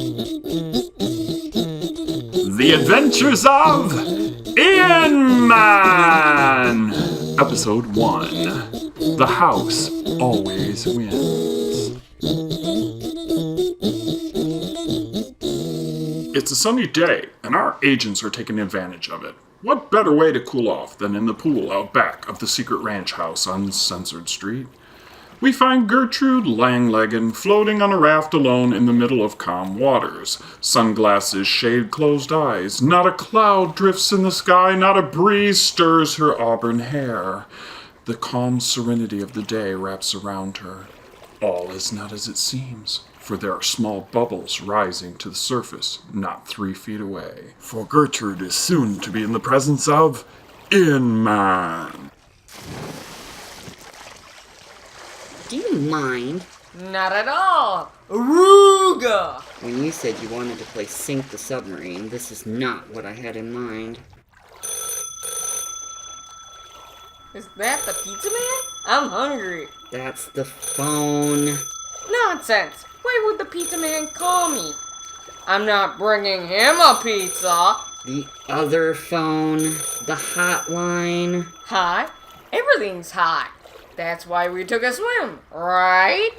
The Adventures of Eonman! Episode 1. The House Always Wins. It's a sunny day, and our agents are taking advantage of it. What better way to cool off than in the pool out back of the secret ranch house on Censored Street? We find Gertrude Langleggin floating on a raft alone in the middle of calm waters. Sunglasses shade closed eyes. Not a cloud drifts in the sky, not a breeze stirs her auburn hair. The calm serenity of the day wraps around her. All is not as it seems, for there are small bubbles rising to the surface not 3 feet away. For Gertrude is soon to be in the presence of Eonman. Do you mind? Not at all. Aruga! When you said you wanted to play Sink the Submarine, this is not what I had in mind. Is that the pizza man? I'm hungry. That's the phone. Nonsense. Why would the pizza man call me? I'm not bringing him a pizza. The other phone. The hotline. Hot? Everything's hot. That's why we took a swim, right?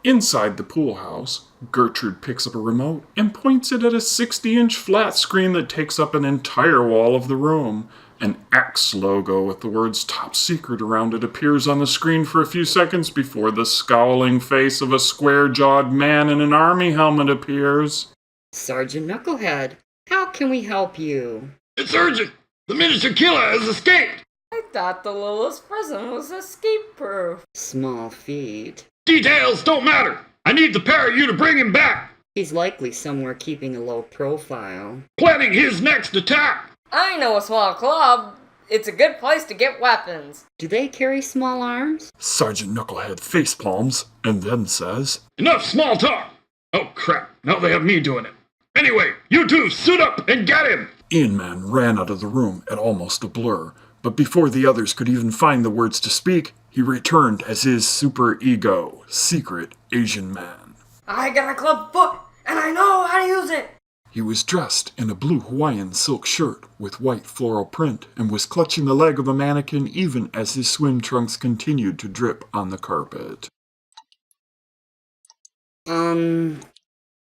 Inside the pool house, Gertrude picks up a remote and points it at a 60-inch flat screen that takes up an entire wall of the room. An X logo with the words Top Secret around it appears on the screen for a few seconds before the scowling face of a square-jawed man in an army helmet appears. Sergeant Knucklehead, how can we help you? It's urgent! The miniature killer has escaped! I thought the littlest prison was escape-proof. Small feet. Details don't matter! I need the pair of you to bring him back! He's likely somewhere keeping a low profile. Planning his next attack! I know a small club. It's a good place to get weapons. Do they carry small arms? Sergeant Knucklehead facepalms and then says, Enough small talk! Oh crap, now they have me doing it. Anyway, you two suit up and get him! Eonman ran out of the room at almost a blur, but before the others could even find the words to speak, he returned as his super ego, Secret Asian Man. I got a club foot, and I know how to use it. He was dressed in a blue Hawaiian silk shirt with white floral print and was clutching the leg of a mannequin even as his swim trunks continued to drip on the carpet.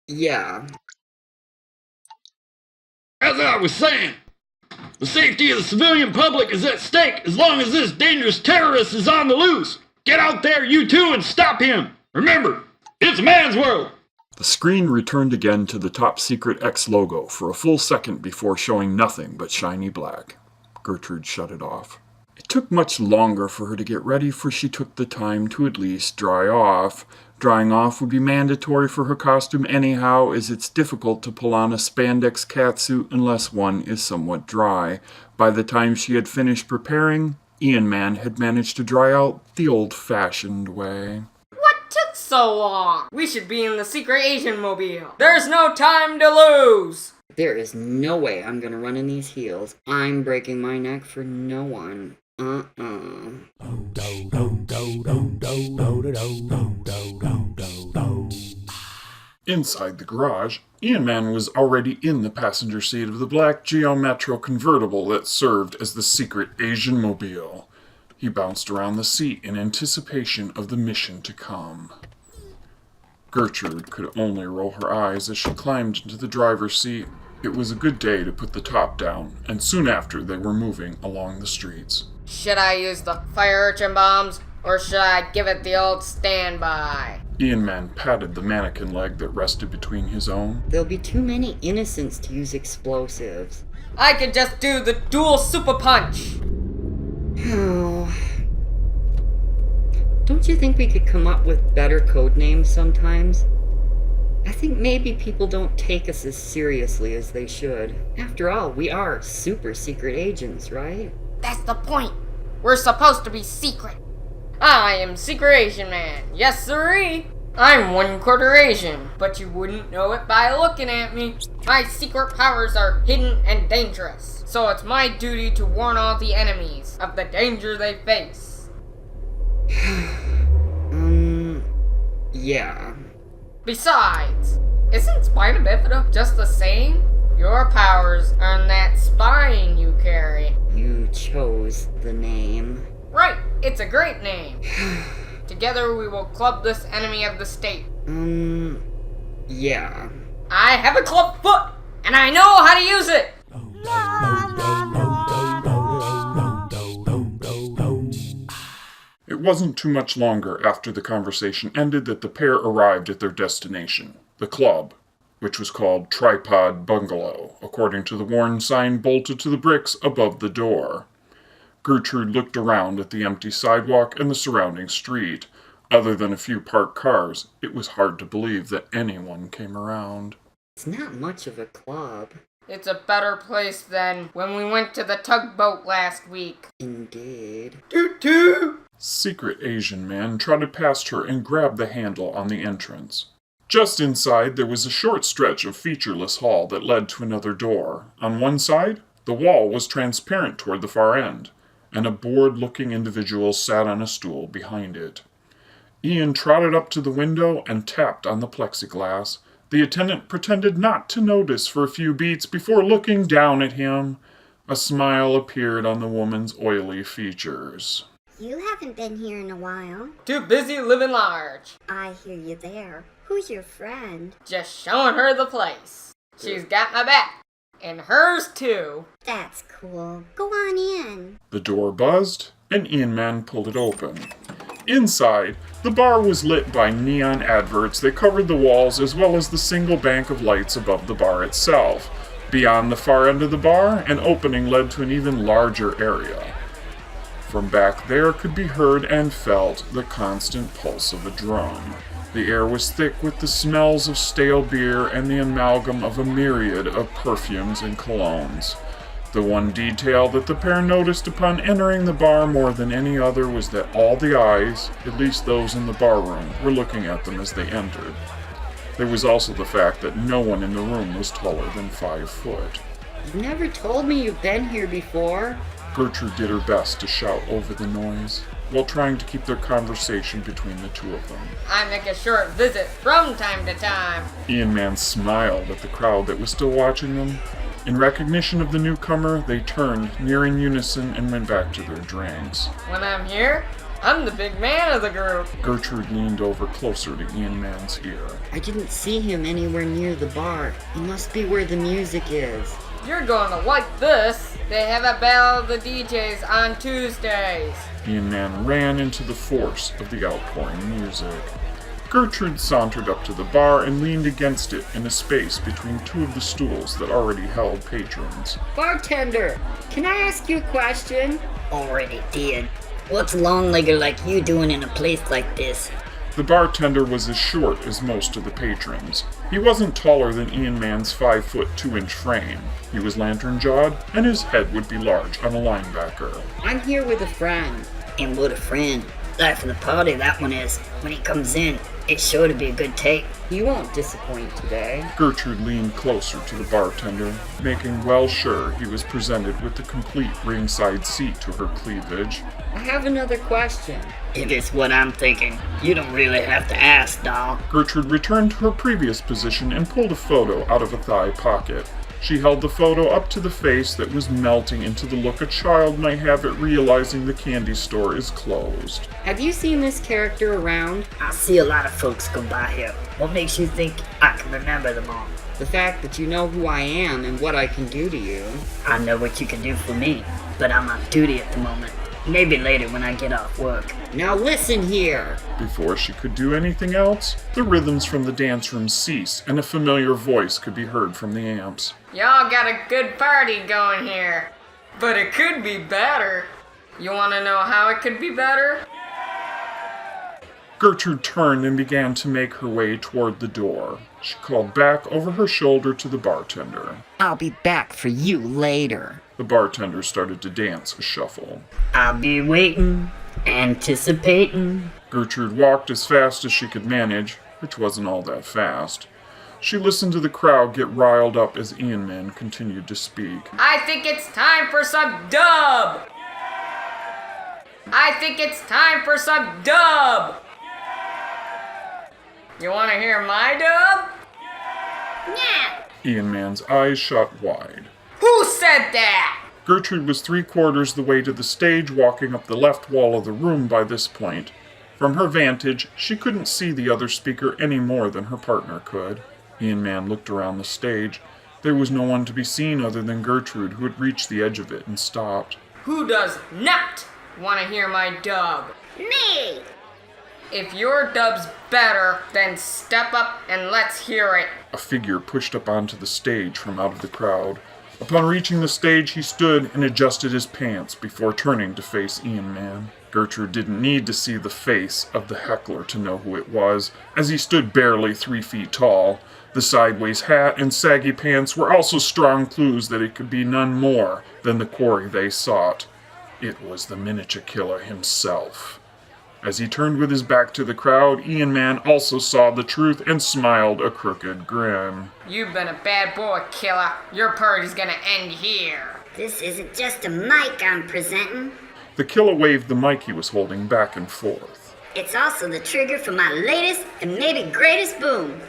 Yeah. As I was saying, the safety of the civilian public is at stake as long as this dangerous terrorist is on the loose. Get out there, you two, and stop him. Remember, it's a man's world. The screen returned again to the Top Secret X logo for a full second before showing nothing but shiny black. Gertrude shut it off. It took much longer for her to get ready, for she took the time to at least dry off. Drying off would be mandatory for her costume anyhow, as it's difficult to pull on a spandex catsuit unless one is somewhat dry. By the time she had finished preparing, Eonman had managed to dry out the old-fashioned way. What took so long? We should be in the secret Asian mobile. There's no time to lose. There is no way I'm gonna run in these heels. I'm breaking my neck for no one. Inside the garage, Eonman was already in the passenger seat of the black Geo Metro convertible that served as the secret Asian mobile. He bounced around the seat in anticipation of the mission to come. Gertrude could only roll her eyes as she climbed into the driver's seat. It was a good day to put the top down, and soon after they were moving along the streets. Should I use the fire urchin bombs, or should I give it the old standby? Eonman patted the mannequin leg that rested between his own. There'll be too many innocents to use explosives. I could just do the dual super punch. Oh. Don't you think we could come up with better code names sometimes? I think maybe people don't take us as seriously as they should. After all, we are super secret agents, right? That's the point. We're supposed to be secret. I am Secret Asian Man. Yes, sirree. I'm 1/4 Asian, but you wouldn't know it by looking at me. My secret powers are hidden and dangerous, so it's my duty to warn all the enemies of the danger they face. Yeah. Besides, isn't spina bifida just the same? Your powers earn that spine you carry. You chose the name. Right, it's a great name. Together we will club this enemy of the state. Yeah. I have a club foot, and I know how to use it! It wasn't too much longer after the conversation ended that the pair arrived at their destination, the club, which was called Tripod Bungalow, according to the worn sign bolted to the bricks above the door. Gertrude looked around at the empty sidewalk and the surrounding street. Other than a few parked cars, it was hard to believe that anyone came around. It's not much of a club. It's a better place than when we went to the tugboat last week. Indeed. Toot toot! Secret Asian man trotted past her and grabbed the handle on the entrance. Just inside, there was a short stretch of featureless hall that led to another door. On one side, the wall was transparent toward the far end, and a bored-looking individual sat on a stool behind it. Ian trotted up to the window and tapped on the plexiglass. The attendant pretended not to notice for a few beats before looking down at him. A smile appeared on the woman's oily features. You haven't been here in a while. Too busy living large. I hear you there. Who's your friend? Just showing her the place. She's got my back. And hers too. That's cool. Go on in. The door buzzed, and Eonman pulled it open. Inside, the bar was lit by neon adverts that covered the walls as well as the single bank of lights above the bar itself. Beyond the far end of the bar, an opening led to an even larger area. From back there could be heard and felt the constant pulse of a drum. The air was thick with the smells of stale beer and the amalgam of a myriad of perfumes and colognes. The one detail that the pair noticed upon entering the bar more than any other was that all the eyes, at least those in the barroom, were looking at them as they entered. There was also the fact that no one in the room was taller than 5 foot. You've never told me you've been here before. Gertrude did her best to shout over the noise, while trying to keep their conversation between the two of them. I make a short visit from time to time. Eonman smiled at the crowd that was still watching them. In recognition of the newcomer, they turned near in unison and went back to their drinks. When I'm here, I'm the big man of the group. Gertrude leaned over closer to Eonman's ear. I didn't see him anywhere near the bar. He must be where the music is. You're going to like this. They have a battle of the DJs on Tuesdays. Eonman ran into the force of the outpouring music. Gertrude sauntered up to the bar and leaned against it in a space between two of the stools that already held patrons. Bartender, can I ask you a question? Already did. What's a long-legger like you doing in a place like this? The bartender was as short as most of the patrons. He wasn't taller than Eonman's 5 foot 2 inch frame. He was lantern-jawed, and his head would be large on a linebacker. I'm here with a friend. And what a friend. Life of the party that one is. When he comes in, it's sure to be a good take. You won't disappoint today. Gertrude leaned closer to the bartender, making well sure he was presented with the complete ringside seat to her cleavage. I have another question. If it's what I'm thinking, you don't really have to ask, doll. Gertrude returned to her previous position and pulled a photo out of a thigh pocket. She held the photo up to the face that was melting into the look a child might have at realizing the candy store is closed. Have you seen this character around? I see a lot of folks come by here. What makes you think I can remember them all? The fact that you know who I am and what I can do to you. I know what you can do for me, but I'm on duty at the moment. Maybe later when I get off work. Now listen here. Before she could do anything else, the rhythms from the dance room ceased and a familiar voice could be heard from the amps. Y'all got a good party going here. But it could be better. You want to know how it could be better? Gertrude turned and began to make her way toward the door. She called back over her shoulder to the bartender. I'll be back for you later. The bartender started to dance a shuffle. I'll be waiting, anticipating. Gertrude walked as fast as she could manage, which wasn't all that fast. She listened to the crowd get riled up as Eonman continued to speak. I think it's time for some dub! I think it's time for some dub. You want to hear my dub? Yeah. Eonman's eyes shot wide. Who said that? Gertrude was 3/4 the way to the stage, walking up the left wall of the room by this point. From her vantage, she couldn't see the other speaker any more than her partner could. Eonman looked around the stage. There was no one to be seen other than Gertrude, who had reached the edge of it and stopped. Who does not want to hear my dub? Me. If your dub's better, then step up and let's hear it. A figure pushed up onto the stage from out of the crowd. Upon reaching the stage, he stood and adjusted his pants before turning to face Eonman. Gertrude didn't need to see the face of the heckler to know who it was, as he stood barely 3 feet tall. The sideways hat and saggy pants were also strong clues that it could be none more than the quarry they sought. It was the miniature killer himself. As he turned with his back to the crowd, Eonman also saw the truth and smiled a crooked grin. You've been a bad boy, killer. Your party's gonna end here. This isn't just a mic I'm presenting. The killer waved the mic he was holding back and forth. It's also the trigger for my latest and maybe greatest boom.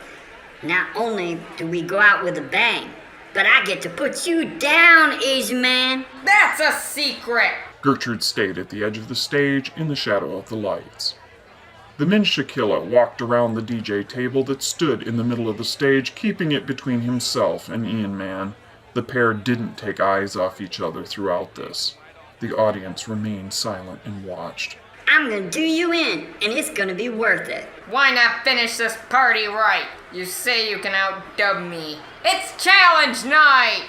Not only do we go out with a bang, but I get to put you down, Asian man. That's a secret. Gertrude stayed at the edge of the stage in the shadow of the lights. The miniature killer walked around the DJ table that stood in the middle of the stage, keeping it between himself and Eonman. The pair didn't take eyes off each other throughout this. The audience remained silent and watched. I'm gonna do you in, and it's gonna be worth it. Why not finish this party right? You say you can outdub me. It's challenge night!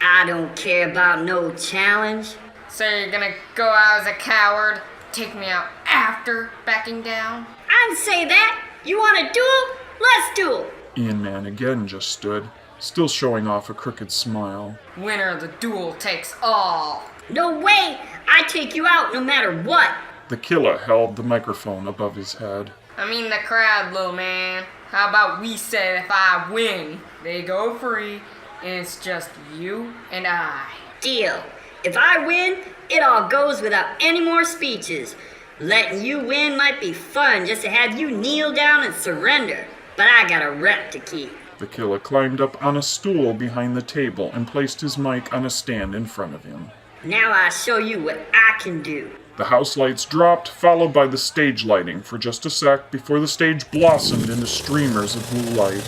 I don't care about no challenge. So you're gonna go out as a coward, take me out after backing down? I didn't say that. You wanna duel? Let's duel. Eonman again just stood, still showing off a crooked smile. Winner of the duel takes all. No way. I take you out no matter what. The killer held the microphone above his head. I mean the crowd, little man. How about we say if I win, they go free, and it's just you and I. Deal. If I win, it all goes without any more speeches. Letting you win might be fun just to have you kneel down and surrender, but I got a rep to keep. The killer climbed up on a stool behind the table and placed his mic on a stand in front of him. Now I'll show you what I can do. The house lights dropped, followed by the stage lighting for just a sec before the stage blossomed into streamers of blue light.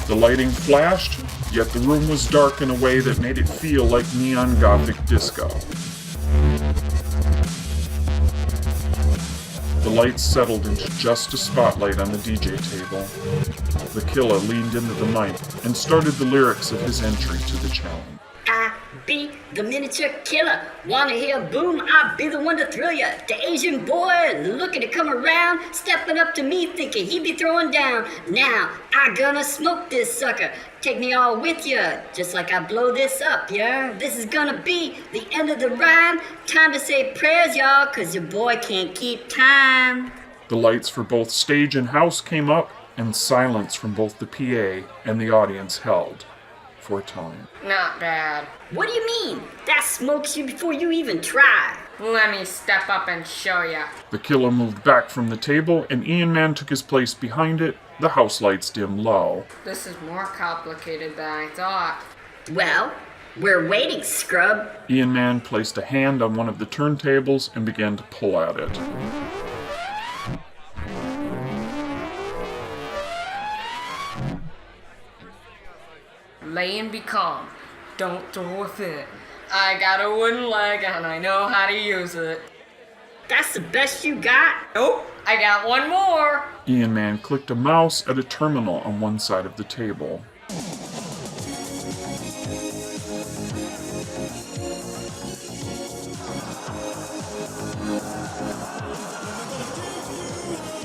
The lighting flashed, yet the room was dark in a way that made it feel like neon gothic disco. The lights settled into just a spotlight on the DJ table. The killer leaned into the mic and started the lyrics of his entry to the challenge. I be the miniature killer. Wanna hear boom? I'll be the one to thrill ya. The Asian boy looking to come around, stepping up to me thinking he'd be throwing down. Now I gonna smoke this sucker. Take me all with ya, just like I blow this up, yeah? This is gonna be the end of the rhyme. Time to say prayers, y'all, cause your boy can't keep time. The lights for both stage and house came up, and silence from both the PA and the audience held. For a time. Not bad. What do you mean? That smokes you before you even try. Let me step up and show ya. The killer moved back from the table, and Eonman took his place behind it, the house lights dim low. This is more complicated than I thought. Well, we're waiting, scrub. Eonman placed a hand on one of the turntables and began to pull at it. Lay and be calm. Don't throw a fit. I got a wooden leg and I know how to use it. That's the best you got? Nope, I got one more. Eonman clicked a mouse at a terminal on one side of the table.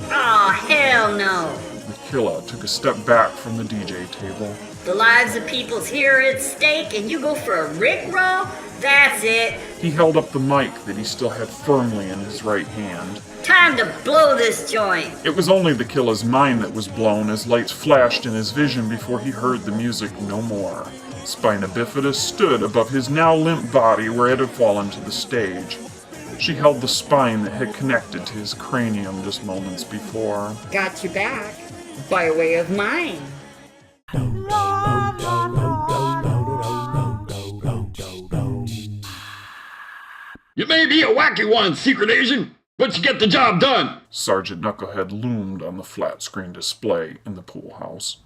Oh, hell no. The killer took a step back from the DJ table. The lives of people's here are at stake, and you go for a Rickroll? That's it. He held up the mic that he still had firmly in his right hand. Time to blow this joint. It was only the killer's mind that was blown as lights flashed in his vision before he heard the music no more. Spina bifida stood above his now limp body where it had fallen to the stage. She held the spine that had connected to his cranium just moments before. Got you back by way of mine. You may be a wacky one, secret agent, but you get the job done. Sergeant Knucklehead loomed on the flat screen display in the pool house.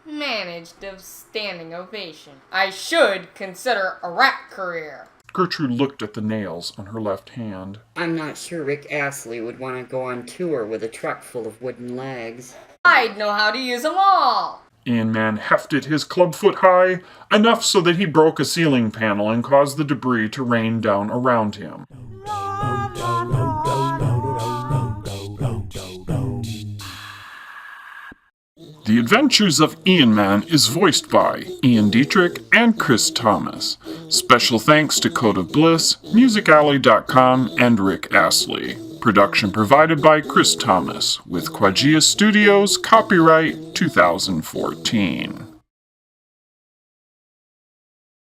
Managed of standing ovation. I should consider a rap career. Gertrude looked at the nails on her left hand. I'm not sure Rick Astley would want to go on tour with a truck full of wooden legs. I'd know how to use them all. Eonman hefted his clubfoot high, enough so that he broke a ceiling panel and caused the debris to rain down around him. The Adventures of Eonman is voiced by Ian Dietrich and Chris Thomas. Special thanks to Code of Bliss, MusicAlley.com, and Rick Astley. Production provided by Chris Thomas, with Quagia Studios, copyright 2014.